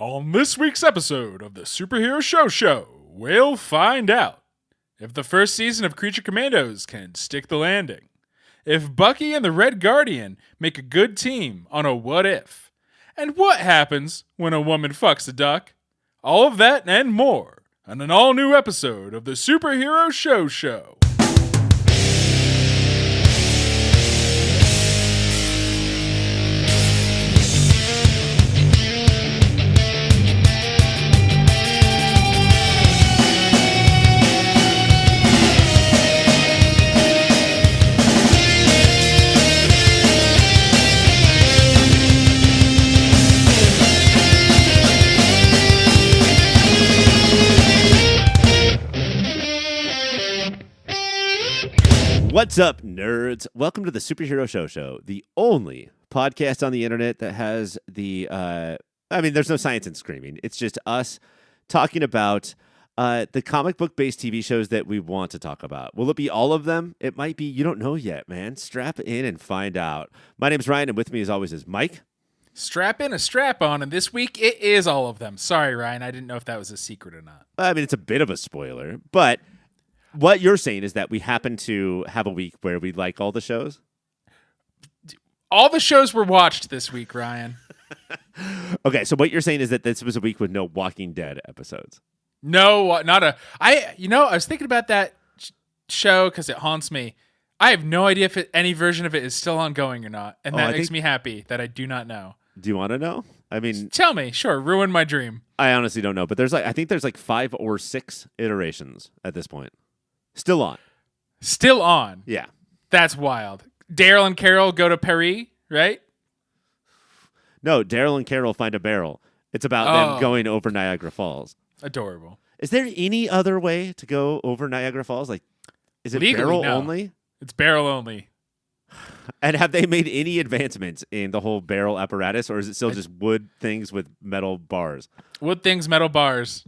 On this week's episode of the Superhero Show, we'll find out if the first season of Creature Commandos can stick the landing, if Bucky and the Red Guardian make a good team on a what if, and what happens when a woman fucks a duck. All of that and more on an all-new episode of the Superhero Show. What's up, nerds? Welcome to the Superhero Show, the only podcast on the internet that has there's no science in screaming. It's just us talking about the comic book-based TV shows that we want to talk about. Will it be all of them? It might be. You don't know yet, man. Strap in and find out. My name's Ryan, and with me, as always, is Mike. Strap in a strap on, and this week it is all of them. Sorry, Ryan. I didn't know if that was a secret or not. I mean, it's a bit of a spoiler, but what you're saying is that we happen to have a week where we like all the shows? All the shows were watched this week, Ryan. Okay, so what you're saying is that this was a week with no Walking Dead episodes. No, not a... I was thinking about that show because it haunts me. I have no idea if any version of it is still ongoing or not, and that makes me happy that I do not know. Do you want to know? I mean... Tell me. Sure, ruin my dream. I honestly don't know, but I think there's 5 or 6 iterations at this point. Still on. Still on? Yeah. That's wild. Daryl and Carol go to Paris, right? No, Daryl and Carol find a barrel. It's about them going over Niagara Falls. Adorable. Is there any other way to go over Niagara Falls? Is it legally, barrel no. only? It's barrel only. And have they made any advancements in the whole barrel apparatus, or is it still just wood things with metal bars? Wood things, metal bars.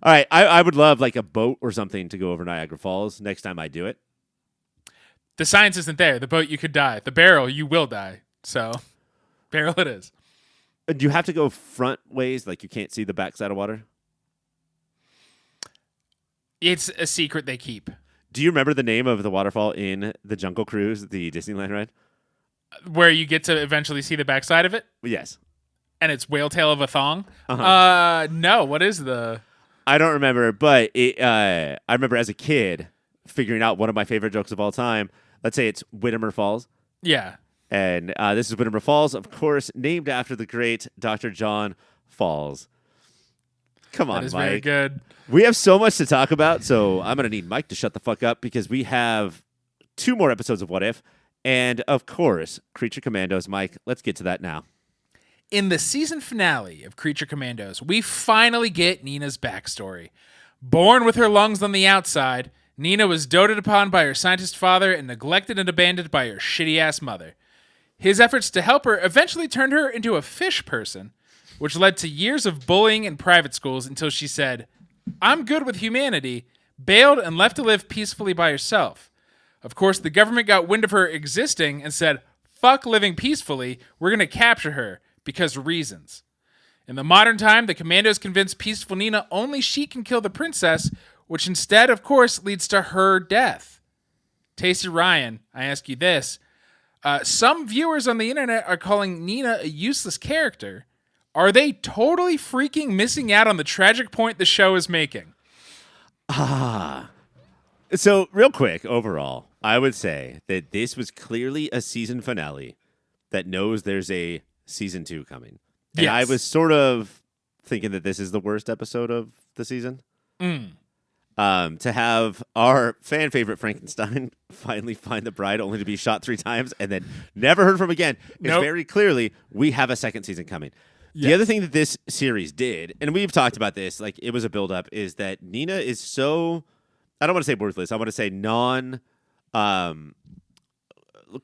All right, I would love a boat or something to go over Niagara Falls next time I do it. The science isn't there. The boat, you could die. The barrel, you will die. So, barrel it is. Do you have to go front ways, you can't see the backside of water? It's a secret they keep. Do you remember the name of the waterfall in the Jungle Cruise, the Disneyland ride? Where you get to eventually see the backside of it? Yes. And it's whale tail of a thong? Uh-huh. No. What is the... I don't remember, but I remember as a kid figuring out one of my favorite jokes of all time. Let's say it's Whittimer Falls. Yeah. And this is Whittimer Falls, of course, named after the great Dr. John Falls. Come on, That is Mike. very good. We have so much to talk about, so I'm going to need Mike to shut the fuck up because we have 2 more episodes of What If. And, of course, Creature Commandos. Mike, let's get to that now. In the season finale of Creature Commandos, we finally get Nina's backstory. Born with her lungs on the outside, Nina was doted upon by her scientist father and neglected and abandoned by her shitty-ass mother. His efforts to help her eventually turned her into a fish person, which led to years of bullying in private schools until she said, "I'm good with humanity," bailed and left to live peacefully by herself. Of course, the government got wind of her existing and said, "Fuck living peacefully, we're going to capture her." Because reasons. In the modern time, the Commandos convince peaceful Nina only she can kill the princess, which instead, of course, leads to her death. Tasty Ryan, I ask you this. Some viewers on the internet are calling Nina a useless character. Are they totally freaking missing out on the tragic point the show is making? So, real quick, overall, I would say that this was clearly a season finale that knows there's a season 2 coming. And yes. I was sort of thinking that this is the worst episode of the season. To have our fan favorite Frankenstein finally find the bride only to be shot 3 times and then never heard from again is very clearly we have a second season coming. Yes. The other thing that this series did, and we've talked about this, it was a build-up, is that Nina is so, I don't want to say worthless, I want to say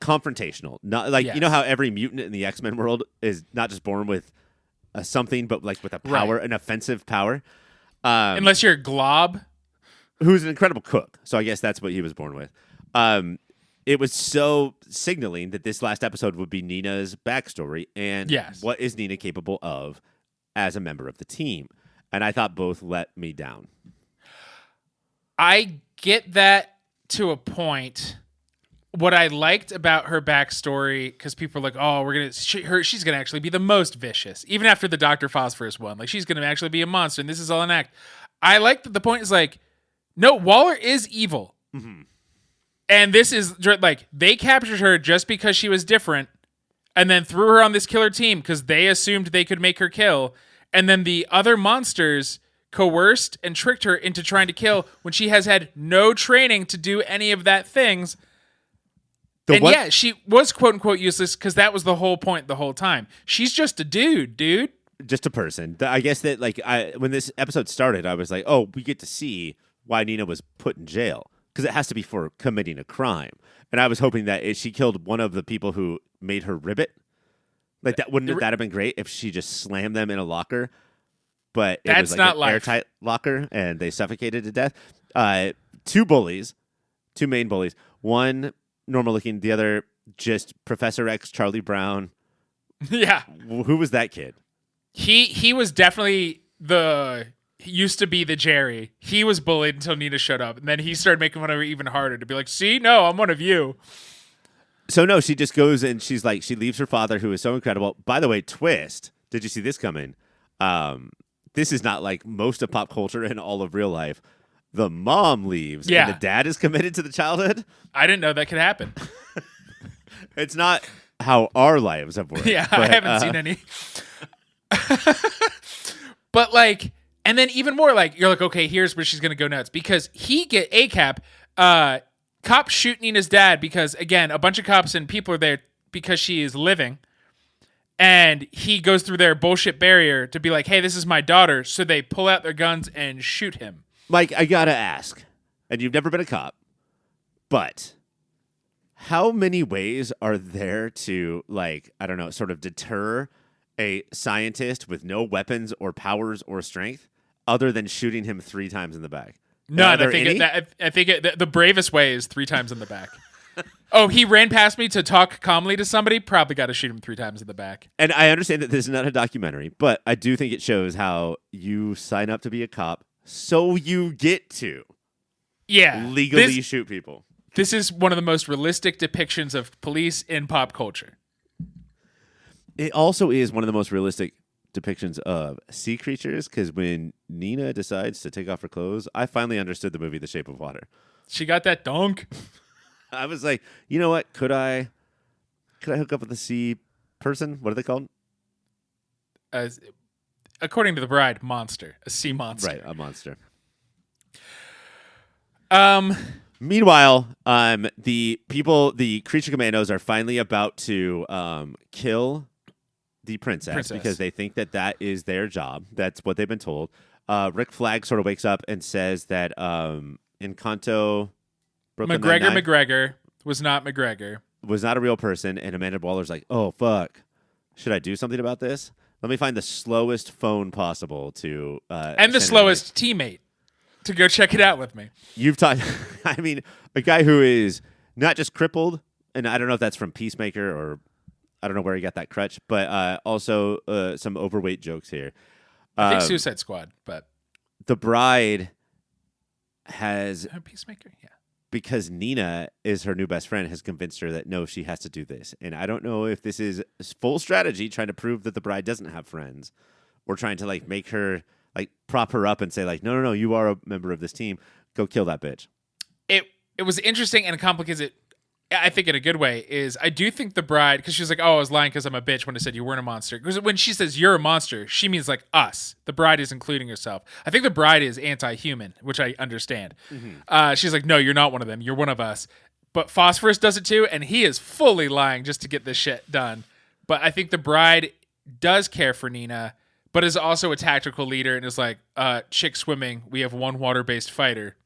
confrontational. Not yes. You know how every mutant in the X-Men world is not just born with something, but with a power, an offensive power. Unless you're Glob, who's an incredible cook. So I guess that's what he was born with. It was so signaling that this last episode would be Nina's backstory and what is Nina capable of as a member of the team. And I thought both let me down. I get that to a point. What I liked about her backstory, because people are like, oh, she's gonna actually be the most vicious, even after the Dr. Phosphorus one. Like, she's gonna actually be a monster, and this is all an act. I like that the point is like, no, Waller is evil. Mm-hmm. And this is like, they captured her just because she was different and then threw her on this killer team because they assumed they could make her kill. And then the other monsters coerced and tricked her into trying to kill when she has had no training to do any of that things. Yeah, she was quote unquote useless because that was the whole point the whole time. She's just a dude. Just a person. I guess that when this episode started, I was like, oh, we get to see why Nina was put in jail because it has to be for committing a crime. And I was hoping that if she killed one of the people who made her ribbit, like that wouldn't that have been great if she just slammed them in a locker? But it was like not an airtight locker and they suffocated to death. Two main bullies. One normal looking, the other just Professor X Charlie Brown. Yeah. Who was that kid? He was definitely he used to be the Jerry. He was bullied until Nina showed up, and then he started making fun of her even harder to be like, see, no, I'm one of you. So no, she just goes and she's like, she leaves her father, who is so incredible. By the way, twist. Did you see this coming? This is not like most of pop culture and all of real life. The mom leaves, and the dad is committed to the childhood. I didn't know that could happen. It's not how our lives have worked. Yeah, I haven't seen any. But like, and then even more like, you're like, okay, here's where she's gonna go nuts because cops shoot Nina's dad because again, a bunch of cops and people are there because she is living, and he goes through their bullshit barrier to be like, hey, this is my daughter, so they pull out their guns and shoot him. Mike, I gotta ask, and you've never been a cop, but how many ways are there to, like, I don't know, sort of deter a scientist with no weapons or powers or strength other than shooting him 3 times in the back? None. I think the bravest way is 3 times in the back. Oh, he ran past me to talk calmly to somebody. Probably got to shoot him 3 times in the back. And I understand that this is not a documentary, but I do think it shows how you sign up to be a cop so you get to legally shoot people. This is one of the most realistic depictions of police in pop culture. It also is one of the most realistic depictions of sea creatures because when Nina decides to take off her clothes, I finally understood the movie The Shape of Water. She got that donk. I was like, you know what? Could I hook up with a sea person? What are they called? According to the bride, monster. A sea monster. Right, a monster. Meanwhile, the Creature Commandos are finally about to kill the princess because they think that is their job. That's what they've been told. Rick Flag sort of wakes up and says that Encanto McGregor was not McGregor. Was not a real person, and Amanda Waller's like, oh, fuck. Should I do something about this? Let me find the slowest phone possible to... and the slowest teammate to go check it out with me. You've talked... I mean, a guy who is not just crippled, and I don't know if that's from Peacemaker or I don't know where he got that crutch, but also some overweight jokes here. I think Suicide Squad, but... The bride has... Peacemaker? Yeah. Because Nina is her new best friend, has convinced her that, no, she has to do this. And I don't know if this is full strategy, trying to prove that the bride doesn't have friends, or trying to, like, make her, like, prop her up and say, like, no, you are a member of this team. Go kill that bitch. It was interesting and complicated. I think in a good way is I do think the bride, because she was like, oh, I was lying because I'm a bitch when I said you weren't a monster. Because when she says you're a monster, she means like us. The bride is including herself. I think the bride is anti-human, which I understand. Mm-hmm. She's like, no, you're not one of them. You're one of us. But Phosphorus does it too, and he is fully lying just to get this shit done. But I think the bride does care for Nina, but is also a tactical leader and is like, chick swimming, we have one water-based fighter.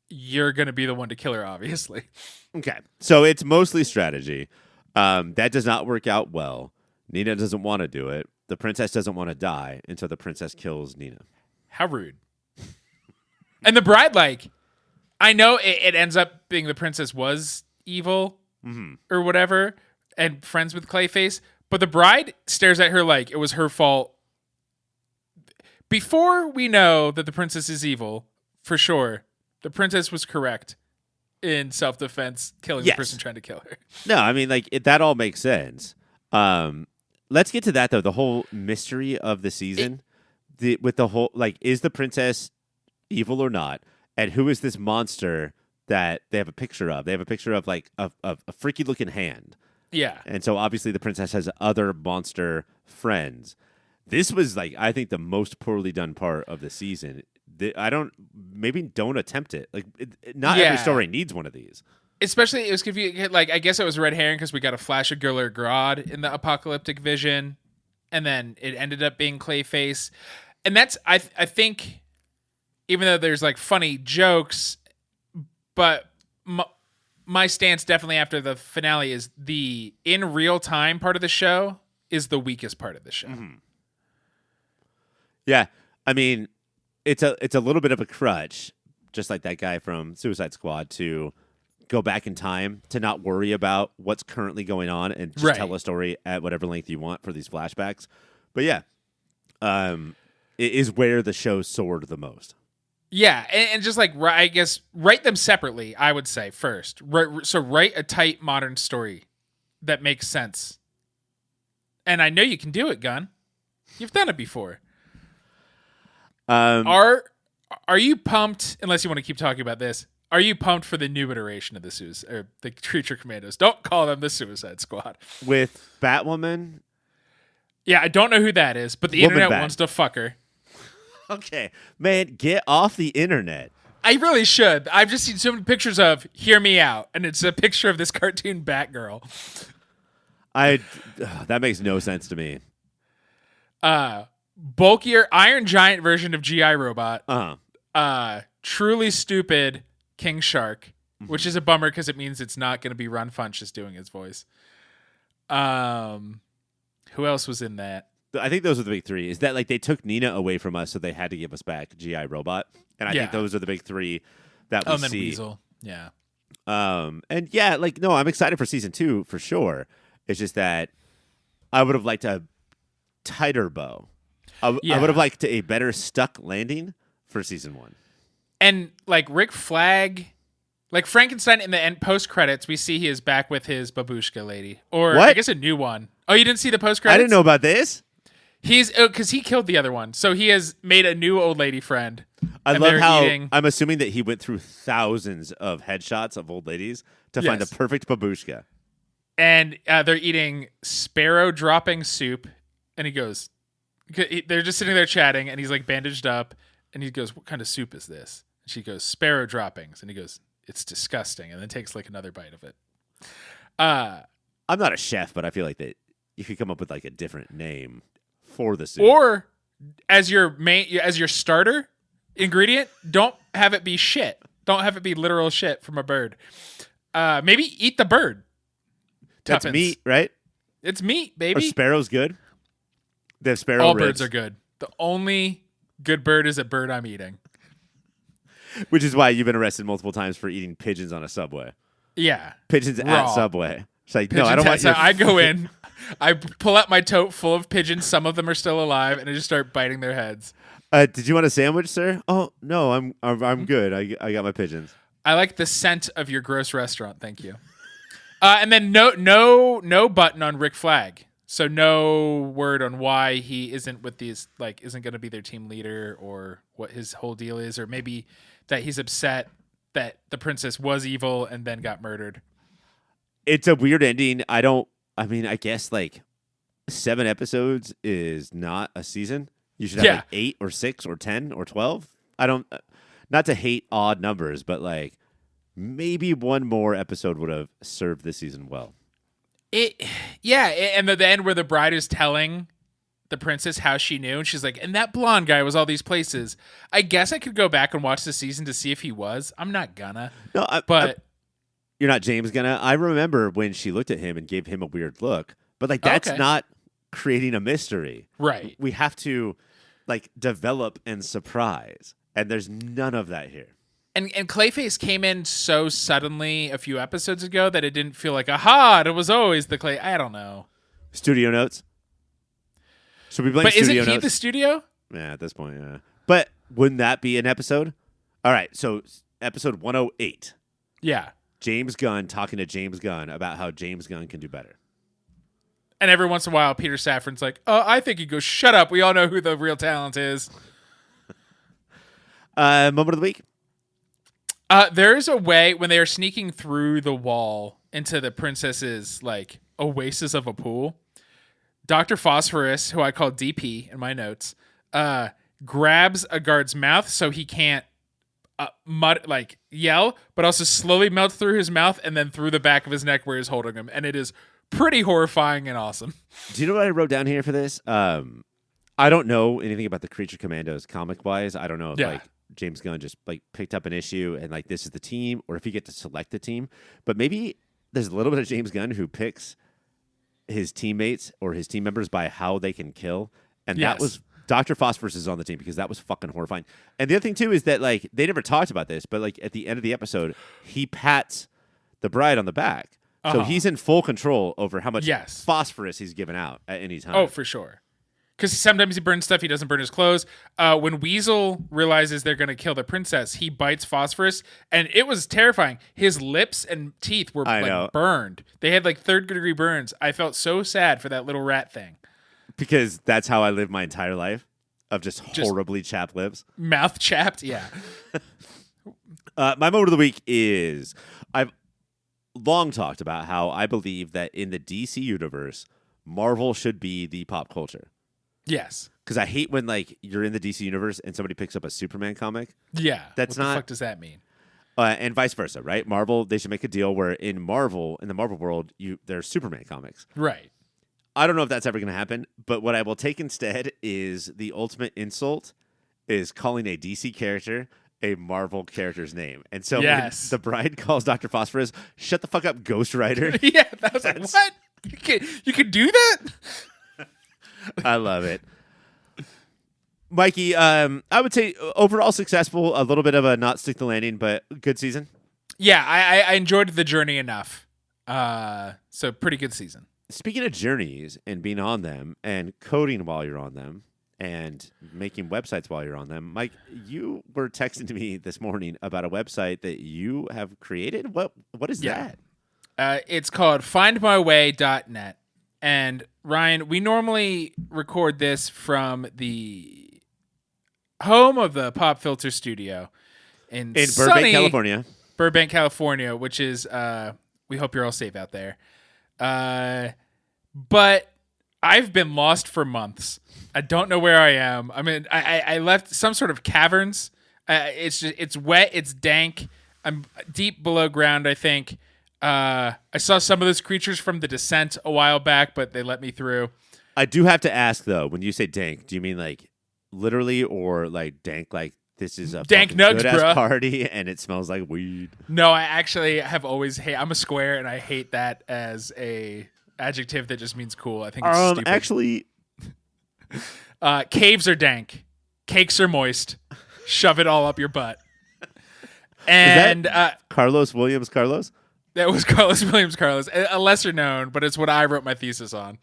You're going to be the one to kill her, obviously. Okay, so it's mostly strategy. That does not work out well. Nina doesn't want to do it. The princess doesn't want to die, and so the princess kills Nina. How rude. And the bride, like, I know it ends up being the princess was evil or whatever and friends with Clayface, but the bride stares at her like it was her fault before we know that the princess is evil, for sure, the princess was correct in self-defense, killing the person trying to kill her. No, I mean, like, that all makes sense. Let's get to that, though. The whole mystery of the season, with the whole, like, is the princess evil or not? And who is this monster that they have a picture of? They have a picture of, like, a freaky-looking hand. Yeah. And so, obviously, the princess has other monster friends. This was, like, I think the most poorly done part of the season. Maybe don't attempt it. Like, not every story needs one of these. Especially, it was confusing. Like, I guess it was red herring because we got a flash of Gurler Grodd in the apocalyptic vision, and then it ended up being Clayface. And that's, I think, even though there's, like, funny jokes, but my stance definitely after the finale is the in real time part of the show is the weakest part of the show. Mm-hmm. Yeah, I mean, it's a little bit of a crutch, just like that guy from Suicide Squad, to go back in time, to not worry about what's currently going on and just tell a story at whatever length you want for these flashbacks. But yeah, it is where the show soared the most. Yeah, and just like, I guess, write them separately, I would say, first. So write a tight modern story that makes sense. And I know you can do it, Gunn. You've done it before. Are you pumped, unless you want to keep talking about this, are you pumped for the new iteration of the Creature Commandos? Don't call them the Suicide Squad. With Batwoman? Yeah, I don't know who that is, but the internet wants to fuck her. Okay, man, get off the internet. I really should. I've just seen so many pictures of Hear Me Out, and it's a picture of this cartoon Batgirl. That makes no sense to me. Bulkier Iron Giant version of G.I. Robot. Uh-huh. Truly stupid King Shark, which is a bummer because it means it's not going to be Ron Funches doing his voice. Who else was in that? I think those are the big three. Is that, like, they took Nina away from us, so they had to give us back G.I. Robot, and I think those are the big three that we and then see. Weasel, yeah. And yeah, like, no, I'm excited for season 2 for sure. It's just that I would have liked a tighter bow. I would have liked a better stuck landing for season 1. And like Rick Flag, like Frankenstein in the end post credits, we see he is back with his babushka lady, or I guess a new one. Oh, you didn't see the post credits? I didn't know about this. He's because he killed the other one, so he has made a new old lady friend. I love how I'm assuming that he went through thousands of headshots of old ladies to find a perfect babushka. And they're eating sparrow dropping soup, and he goes, they're just sitting there chatting, and he's like bandaged up, and he goes, "What kind of soup is this?" And she goes, "Sparrow droppings," and he goes, "It's disgusting," and then takes like another bite of it. I'm not a chef, but I feel like that you could come up with like a different name for the soup, or as your starter ingredient, don't have it be shit. Don't have it be literal shit from a bird. Maybe eat the bird. That's meat, right? It's meat, baby. Are sparrows good? They have sparrow All ribs. birds are good. The only good bird is a bird I'm eating. Which is why you've been arrested multiple times for eating pigeons on a Subway. Yeah. Pigeons raw. at Subway. It's like, pigeons no, I don't want your... I go in, I pull out my tote full of pigeons. Some of them are still alive, and I just start biting their heads. Did you want a sandwich, sir? Oh, no, I'm good. I got my pigeons. I like the scent of your gross restaurant. Thank you. And then no button on Rick Flag. So no word on why he isn't with these, like, isn't going to be their team leader, or what his whole deal is, or maybe that he's upset that the princess was evil and then got murdered. It's a weird ending. I guess like 7 episodes is not a season. You should have like 8 or 6 or 10 or 12. Not to hate odd numbers, but like maybe one more episode would have served this season well. And the end where the bride is telling the princess how she knew, and she's like, "And that blonde guy was all these places." I guess I could go back and watch the season to see if he was. I'm not gonna. No, you're not James gonna. I remember when she looked at him and gave him a weird look, but like that's not creating a mystery, right? We have to like develop and surprise, and there's none of that here. And Clayface came in so suddenly a few episodes ago that it didn't feel like, aha, it was always the Clay. I don't know. Studio notes. Should we blame But studio isn't he notes? the studio? Yeah, at this point, yeah. But wouldn't that be an episode? All right, so episode 108. Yeah. James Gunn talking to James Gunn about how James Gunn can do better. And every once in a while, Peter Safran's like, "Oh, I think he goes, shut up. We all know who the real talent is." Moment of the week. There is a way when they are sneaking through the wall into the princess's like oasis of a pool. Dr. Phosphorus, who I call DP in my notes, grabs a guard's mouth so he can't yell, but also slowly melts through his mouth and then through the back of his neck where he's holding him. And it is pretty horrifying and awesome. Do you know what I wrote down here for this? I don't know anything about the Creature Commandos comic-wise. I don't know if James Gunn just picked up an issue and this is the team, or if you get to select the team. But maybe there's a little bit of James Gunn who picks his teammates or his team members by how they can kill. And that was Dr. Phosphorus is on the team because that was fucking horrifying. And the other thing too is that they never talked about this, but at the end of the episode, he pats the bride on the back. So he's in full control over how much phosphorus he's given out at any time. Oh, for sure. Because sometimes he burns stuff, he doesn't burn his clothes. When Weasel realizes they're going to kill the princess, he bites phosphorus, and it was terrifying. His lips and teeth were burned. They had third-degree burns. I felt so sad for that little rat thing. Because that's how I live my entire life, of just horribly chapped lips. Mouth chapped, yeah. My moment of the week is I've long talked about how I believe that in the DC universe, Marvel should be the pop culture. Yes. Because I hate when you're in the DC universe and somebody picks up a Superman comic. Yeah. That's what the fuck does that mean? And vice versa, right? Marvel, they should make a deal where in the Marvel world, there's Superman comics. Right. I don't know if that's ever going to happen, but what I will take instead is the ultimate insult is calling a DC character a Marvel character's name. And so when the bride calls Dr. Phosphorus, shut the fuck up, Ghost Rider. Yeah, that was what? You can do that? I love it. Mikey, I would say overall successful, a little bit of a not stick the landing, but good season. Yeah, I enjoyed the journey enough. So pretty good season. Speaking of journeys and being on them and coding while you're on them and making websites while you're on them, Mike, you were texting to me this morning about a website that you have created. What is that? It's called findmyway.net. And Ryan, we normally record this from the home of the Pop Filter Studio in Burbank, California. Burbank, California, which is we hope you're all safe out there. But I've been lost for months. I don't know where I am. I mean, I left some sort of caverns. It's wet. It's dank. I'm deep below ground, I think. I saw some of those creatures from the Descent a while back, but they let me through. I do have to ask, though, when you say dank, do you mean literally or dank this is a dank nugs, bro, party and it smells like weed? No, I actually have always I'm a square and I hate that as a adjective that just means cool. I think it's stupid. Actually, caves are dank. Cakes are moist. Shove it all up your butt. And Carlos Williams Carlos? That was Carlos Williams Carlos. A lesser known, but it's what I wrote my thesis on.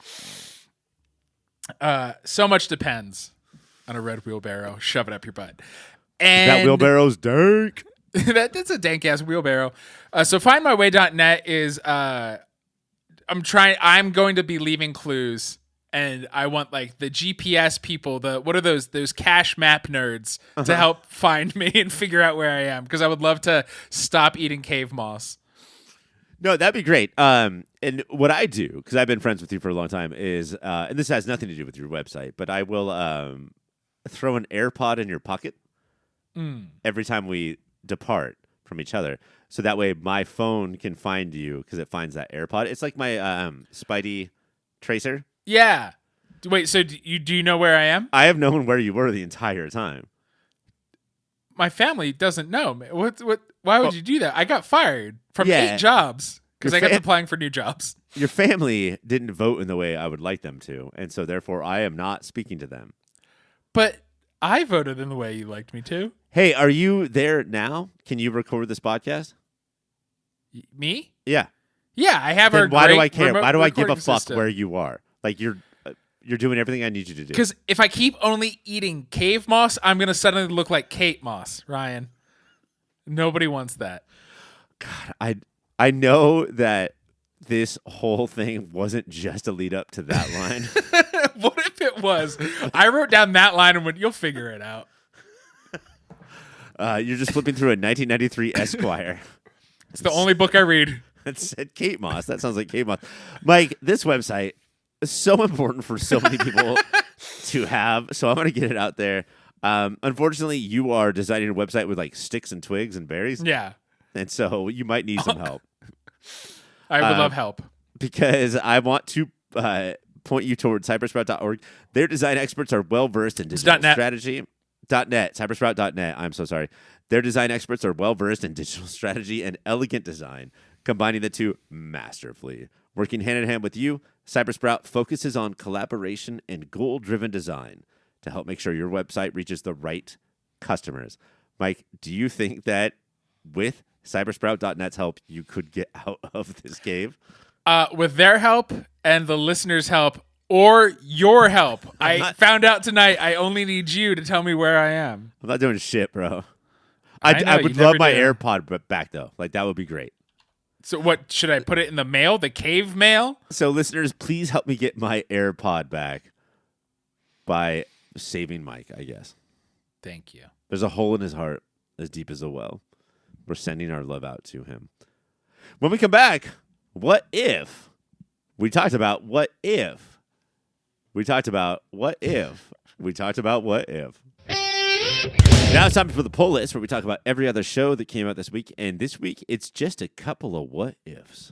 So much depends on a red wheelbarrow. Shove it up your butt. And that wheelbarrow's dank. That's a dank ass wheelbarrow. So findmyway.net is I'm going to be leaving clues, and I want the GPS people, what are those cache map nerds to help find me and figure out where I am, because I would love to stop eating cave moss. No, that'd be great. And what I do, because I've been friends with you for a long time, is, and this has nothing to do with your website, but I will throw an AirPod in your pocket every time we depart from each other. So that way my phone can find you because it finds that AirPod. It's like my Spidey tracer. Yeah. Wait, so do you know where I am? I have known where you were the entire time. My family doesn't know. Why would you do that? I got fired from 8 jobs because I kept applying for new jobs. Your family didn't vote in the way I would like them to, and so therefore I am not speaking to them. But I voted in the way you liked me to. Hey, are you there now? Can you record this podcast? Me? Yeah. Yeah, I have then our why do I care? remote Why do I give a fuck system. where you are? You're You're doing everything I need you to do. Because if I keep only eating cave moss, I'm going to suddenly look like Kate Moss, Ryan. Nobody wants that. God, I know that this whole thing wasn't just a lead up to that line. What if it was? I wrote down that line and went, you'll figure it out. You're just flipping through a 1993 Esquire. It's the only book I read. It said Kate Moss. That sounds like Kate Moss. Mike, this website is so important for so many people to have, so I'm going to get it out there. Unfortunately, you are designing a website with like sticks and twigs and berries. Yeah. And so you might need some help. I would love help. Because I want to point you towards cybersprout.org. Their design experts are well-versed in digital strategy. .net, cybersprout.net. I'm so sorry. Their design experts are well-versed in digital strategy and elegant design, combining the two masterfully. Working hand-in-hand with you, Cybersprout focuses on collaboration and goal-driven design to help make sure your website reaches the right customers. Mike, do you think that with cybersprout.net's help, you could get out of this cave? With their help and the listeners' help, or your help. I found out tonight I only need you to tell me where I am. I'm not doing shit, bro. I I would love my AirPod back, though. Like, that would be great. So what, should I put it in the mail? The cave mail? So, listeners, please help me get my AirPod back by saving Mike, I guess. Thank you. There's a hole in his heart as deep as a well. We're sending our love out to him. When we come back, what if? We talked about what if. We talked about what if. We talked about what if. Now it's time for the pull list, where we talk about every other show that came out this week. And this week, it's just a couple of what ifs.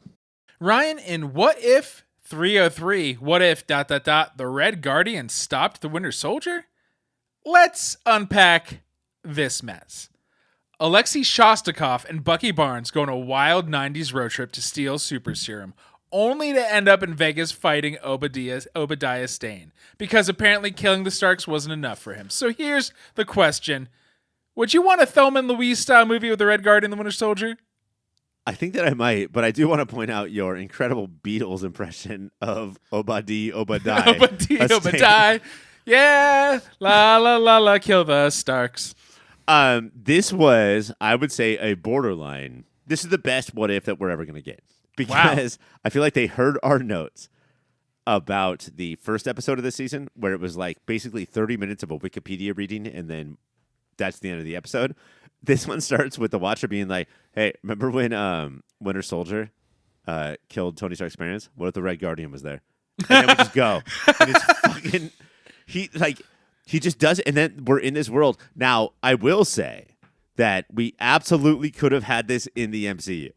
Ryan, in What If 303, what if ... the Red Guardian stopped the Winter Soldier? Let's unpack this mess. Alexei Shostakov and Bucky Barnes go on a wild 90s road trip to steal super serum, only to end up in Vegas fighting Obadiah Stane, because apparently killing the Starks wasn't enough for him. So here's the question. Would you want a Thelma and Louise-style movie with the Red Guardian and the Winter Soldier? I think that I might, but I do want to point out your incredible Beatles impression of Obadiah. Obadiah. Yeah, la la la la, kill the Starks. This was, I would say, a borderline. This is the best what if that we're ever going to get. Because I feel like they heard our notes about the first episode of this season, where it was like basically 30 minutes of a Wikipedia reading, and then that's the end of the episode. This one starts with the Watcher being like, hey, remember when Winter Soldier killed Tony Stark's parents? What if the Red Guardian was there? And then we just go. And it's fucking... He just does it, and then we're in this world. Now, I will say that we absolutely could have had this in the MCU.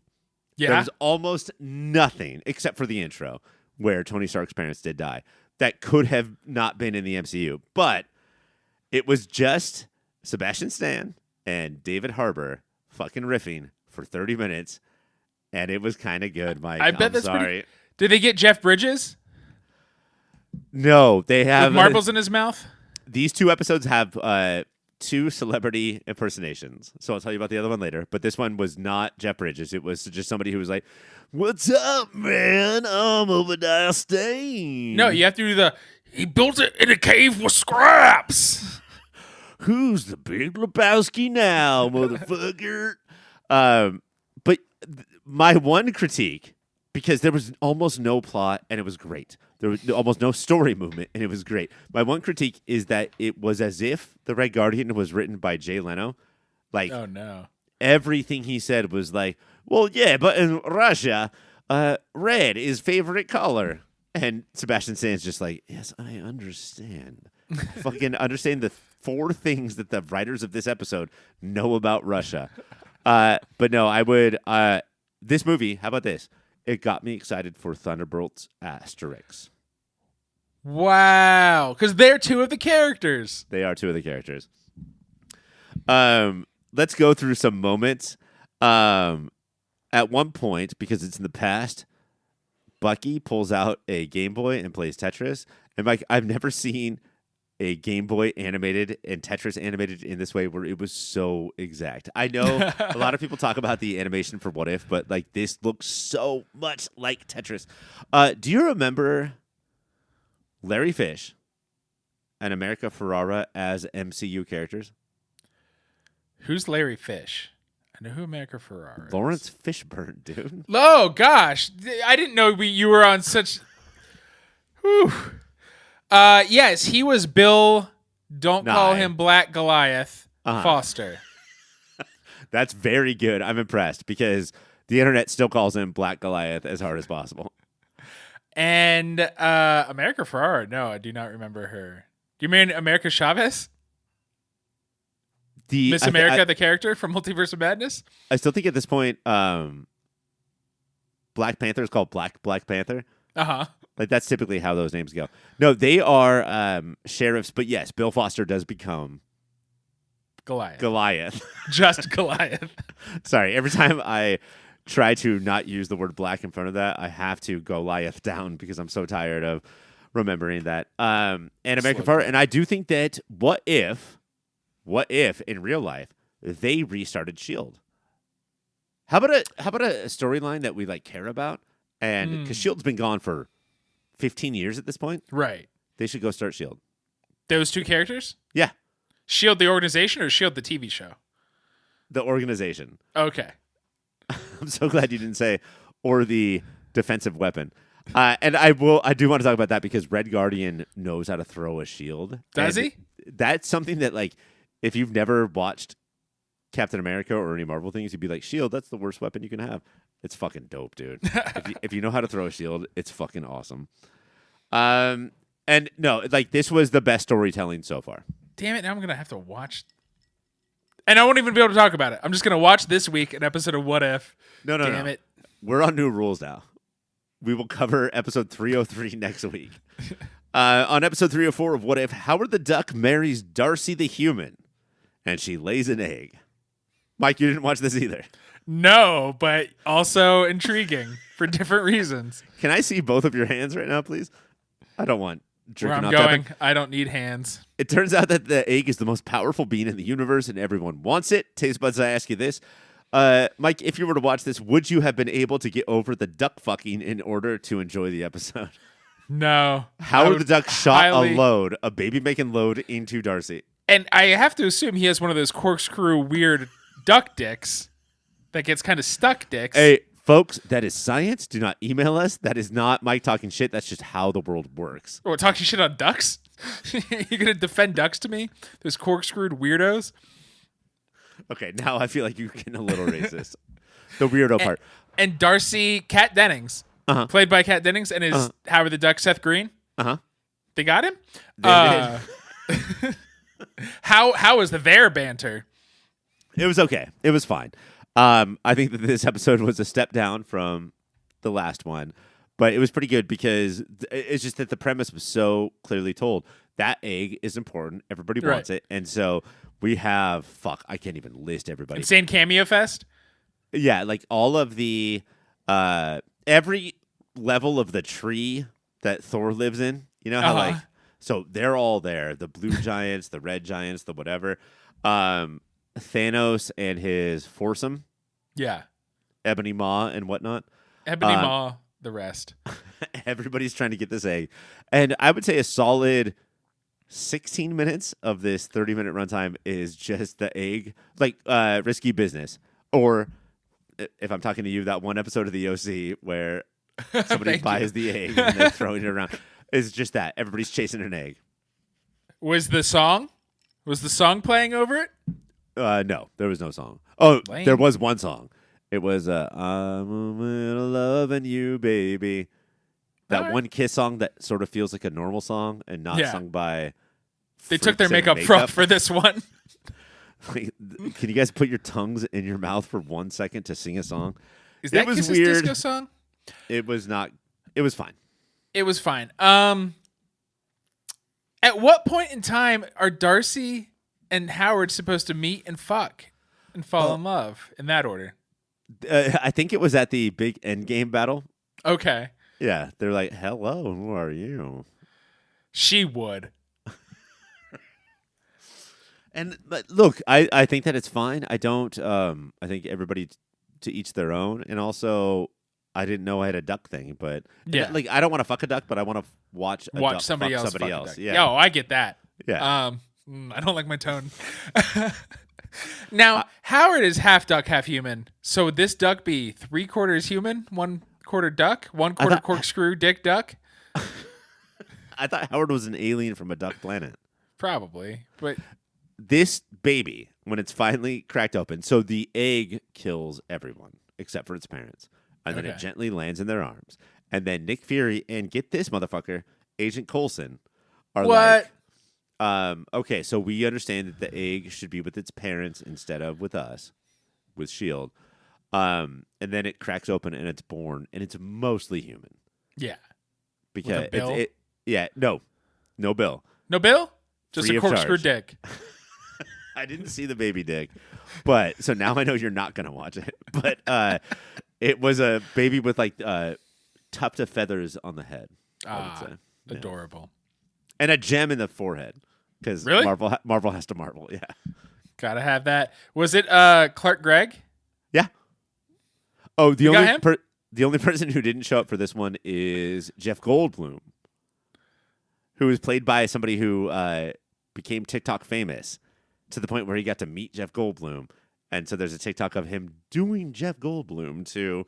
Yeah. There was almost nothing, except for the intro, where Tony Stark's parents did die, that could have not been in the MCU. But it was just Sebastian Stan and David Harbour fucking riffing for 30 minutes, and it was kind of good, Mike. I bet I'm sorry. Did they get Jeff Bridges? No, they have... With marbles in his mouth? These two episodes have... two celebrity impersonations. So I'll tell you about the other one later. But this one was not Jeff Bridges. It was just somebody who was like, what's up, man? I'm Obadiah Stane. No, you have to do he built it in a cave with scraps. Who's the big Lebowski now, motherfucker? But my one critique, because there was almost no plot and it was great. There was almost no story movement, and it was great. My one critique is that it was as if The Red Guardian was written by Jay Leno. Like, oh, no. Everything he said was like, well, yeah, but in Russia, red is favorite color. And Sebastian Stan's just like, yes, I understand. Fucking understand the 4 things that the writers of this episode know about Russia. But no, I would... this movie, how about this? It got me excited for Thunderbolts Asterix. Wow. Because they're 2 of the characters. They are 2 of the characters. Let's go through some moments. At one point, because it's in the past, Bucky pulls out a Game Boy and plays Tetris. And Mike, I've never seen a Game Boy animated and Tetris animated in this way, where it was so exact. I know a lot of people talk about the animation for What If, but like this looks so much like Tetris. Do you remember Larry Fish and America Ferrera as MCU characters. Who's Larry Fish? I know who America Ferrera is. Lawrence Fishburne, dude. Oh, gosh. I didn't know you were on such... Whew. Yes, he was Bill, don't call him Black Goliath, Foster. That's very good. I'm impressed because the internet still calls him Black Goliath as hard as possible. And America Ferrera, no, I do not remember her. Do you mean America Chavez? Miss America, the character from Multiverse of Madness? I still think at this point, Black Panther is called Black Panther. Uh-huh. Like, that's typically how those names go. No, they are sheriffs, but yes, Bill Foster does become... Goliath. Just Goliath. Sorry, every time I try to not use the word black in front of that, I have to Goliath down because I'm so tired of remembering that. And American Ferrera, and I do think that what if in real life they restarted S.H.I.E.L.D.? How about a storyline that we like care about? And because S.H.I.E.L.D.'s been gone for 15 years at this point. Right. They should go start S.H.I.E.L.D. Those two characters? Yeah. S.H.I.E.L.D. the organization or S.H.I.E.L.D. the TV show? The organization. Okay. I'm so glad you didn't say or the defensive weapon. And I do want to talk about that because Red Guardian knows how to throw a shield. Does he? That's something that, like, if you've never watched Captain America or any Marvel things, you'd be like, shield, that's the worst weapon you can have. It's fucking dope, dude. if you know how to throw a shield, it's fucking awesome. And no, like, this was the best storytelling so far. Damn it, now I'm going to have to watch. And I won't even be able to talk about it. I'm just going to watch this week an episode of What If. No. Damn it. We're on new rules now. We will cover episode 303 next week. On episode 304 of What If, Howard the Duck marries Darcy the Human, and she lays an egg. Mike, you didn't watch this either. No, but also intriguing for different reasons. Can I see both of your hands right now, please? I don't want where I'm off going, I don't need hands. It turns out that the egg is the most powerful being in the universe, and everyone wants it. Taste buds, I ask you this. Mike, if you were to watch this, would you have been able to get over the duck fucking in order to enjoy the episode? No. Howard the Duck shot a baby-making load into Darcy. And I have to assume he has one of those corkscrew weird duck dicks that gets kind of stuck dicks. Hey, folks, that is science. Do not email us. That is not Mike talking shit. That's just how the world works. Or talking shit on ducks? You're going to defend ducks to me? Those corkscrewed weirdos? Okay, now I feel like you're getting a little racist. The weirdo part. And Darcy Kat Dennings, played by Kat Dennings, and is Howard the Duck Seth Green. They got him? How was their banter? It was okay. It was fine. I think that this episode was a step down from the last one, but it was pretty good because it's just that the premise was so clearly told. That egg is important. Everybody wants it. And so we have, I can't even list everybody. Insane Cameo Fest? Yeah, like all of the, every level of the tree that Thor lives in, you know how so they're all there. The blue giants, the red giants, the whatever. Thanos and his foursome. Yeah. Ebony Maw and whatnot. Ebony Maw, the rest. Everybody's trying to get this egg. And I would say a solid 16 minutes of this 30-minute runtime is just the egg, like risky business. Or if I'm talking to you, that one episode of the OC where somebody buys the egg and they're throwing it around. It's just that. Everybody's chasing an egg. Was the song playing over it? No, there was no song. Oh, Lame. There was one song. It was I'm a little loving you, baby. That one Kiss song that sort of feels like a normal song and not sung by. They took their makeup for this one. Like, can you guys put your tongues in your mouth for 1 second to sing a song? Is that Kiss's weird. disco song? It was not. It was fine. It was fine. At what point in time are Darcy and Howard supposed to meet and fuck and fall in love in that order? I think it was at the big endgame battle. Okay. Yeah, they're like, "Hello, who are you?" She would. And look, I think that it's fine. I don't. I think everybody to each their own. And also, I didn't know I had a duck thing, but Yeah. like I don't want to fuck a duck, but I want to watch a duck somebody fuck else. somebody fuck a else. duck. Yeah. Oh, I get that. Yeah. I don't like my tone. Now, Howard is half duck, half human. So would this duck be 3/4 human, 1/4 duck, 1/4 corkscrew dick duck? I thought Howard was an alien from a duck planet. Probably, but This baby, when it's finally cracked open, so the egg kills everyone except for its parents. And then it gently lands in their arms. And then Nick Fury and get this motherfucker, Agent Coulson, are what? like, okay, so we understand that the egg should be with its parents instead of with us, with S.H.I.E.L.D. And then it cracks open and it's born, and it's mostly human. Yeah. Because with a bill? No bill. No bill? Just Free a of corkscrew charge. dick. I didn't see the baby dick, but so now I know you're not gonna watch it. But it was a baby with like tuft of feathers on the head. I would say. Adorable. And a gem in the forehead because Really? Marvel has to marvel. Yeah, Gotta have that. Was it Clark Gregg? yeah. Oh, the got only person who didn't show up for this one is Jeff Goldblum, who was played by somebody who became TikTok famous to the point where he got to meet Jeff Goldblum. And so there's a TikTok of him doing Jeff Goldblum to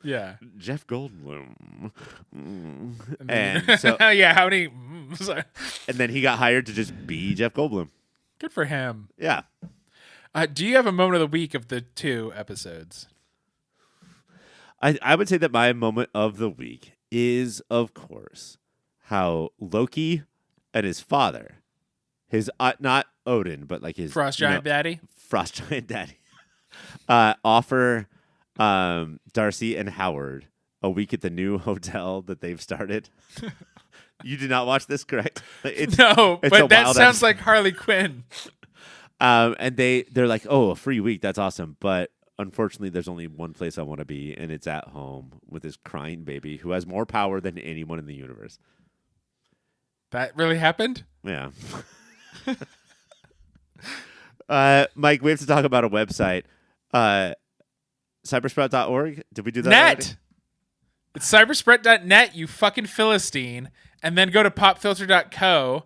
Jeff Goldblum. And so yeah, how many? and then he got hired to just be Jeff Goldblum. Good for him. Yeah. Do you have a moment of the week of the 2 episodes? I would say that my moment of the week is, of course, how Loki and his father, his not Odin, but like his Frost Giant Daddy, offer Darcy and Howard a week at the new hotel that they've started. You did not watch this, correct? No, but that sounds like Harley Quinn. And they're like, oh, a free week. That's awesome. But unfortunately, there's only one place I want to be, and it's at home with this crying baby who has more power than anyone in the universe. That really happened? Yeah. Mike, we have to talk about a website. Cybersprout.org. Did we do that already? It's cybersprout.net, you fucking Philistine. And then go to popfilter.co.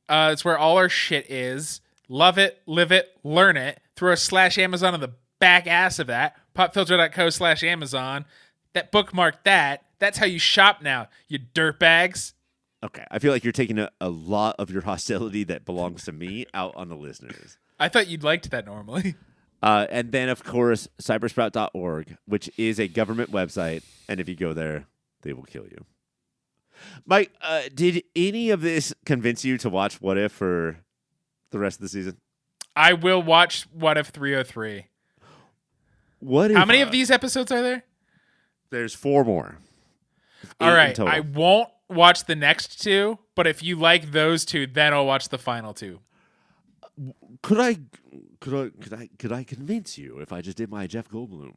It's where all our shit is. Love it, live it, learn it. Throw a /Amazon on the back ass of that. Popfilter.co/Amazon. That bookmark that. That's how you shop now, you dirtbags. Okay. I feel like you're taking a lot of your hostility that belongs to me out on the listeners. I thought you'd liked that normally. And then, of course, cybersprout.org, which is a government website. And if you go there, they will kill you. Mike, did any of this convince you to watch What If for the rest of the season? I will watch What If 303. How many of these episodes are there? There's 4 more. All right. I won't watch the next 2, but if you like those 2, then I'll watch the final 2. Could I convince you if I just did my Jeff Goldblum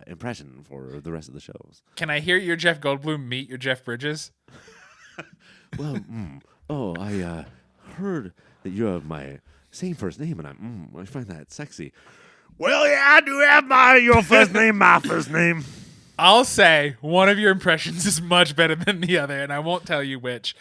impression for the rest of the shows? Can I hear your Jeff Goldblum meet your Jeff Bridges? Well, I heard that you have my same first name, and I find that sexy. Well, yeah, I do have your first name, my first name. I'll say one of your impressions is much better than the other, and I won't tell you which.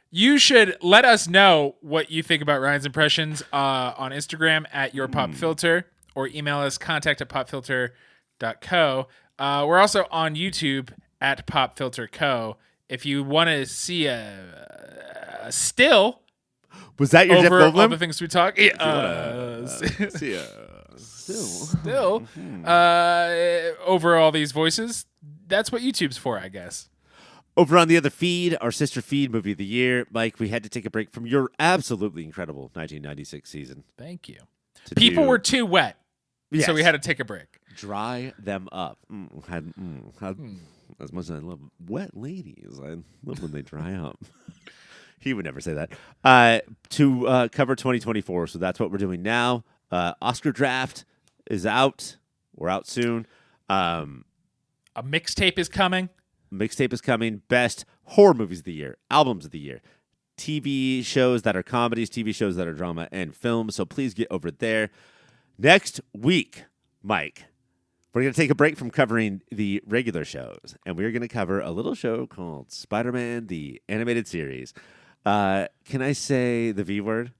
You should let us know what you think about Ryan's impressions on Instagram at yourpopfilter or email us contact@popfilter.co. We're also on YouTube at popfilterco. If you want to see a still, was that your Jeff over Goldblum? all the things we talk, still over all these voices. That's what YouTube's for, I guess. Over on the other feed, our sister feed, Movie of the Year. Mike, we had to take a break from your absolutely incredible 1996 season. Thank you. People were too wet, so we had to take a break. Dry them up. As much as I love wet ladies, I love when they dry up. He would never say that. To cover 2024, so that's what we're doing now. Oscar draft is out. We're out soon. A mixtape is coming. Mixtape is coming. Best horror movies of the year, albums of the year, TV shows that are comedies, TV shows that are drama, and films. So please get over there. Next week, Mike, We're going to take a break from covering the regular shows, and we're going to cover a little show called Spider-Man, the animated series. Can I say the V word?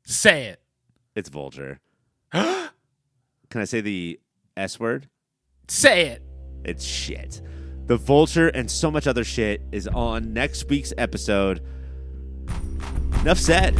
Say it. It's Vulture. Can I say the S word? Say it. It's shit. The Vulture and so much other shit is on next week's episode. Enough said.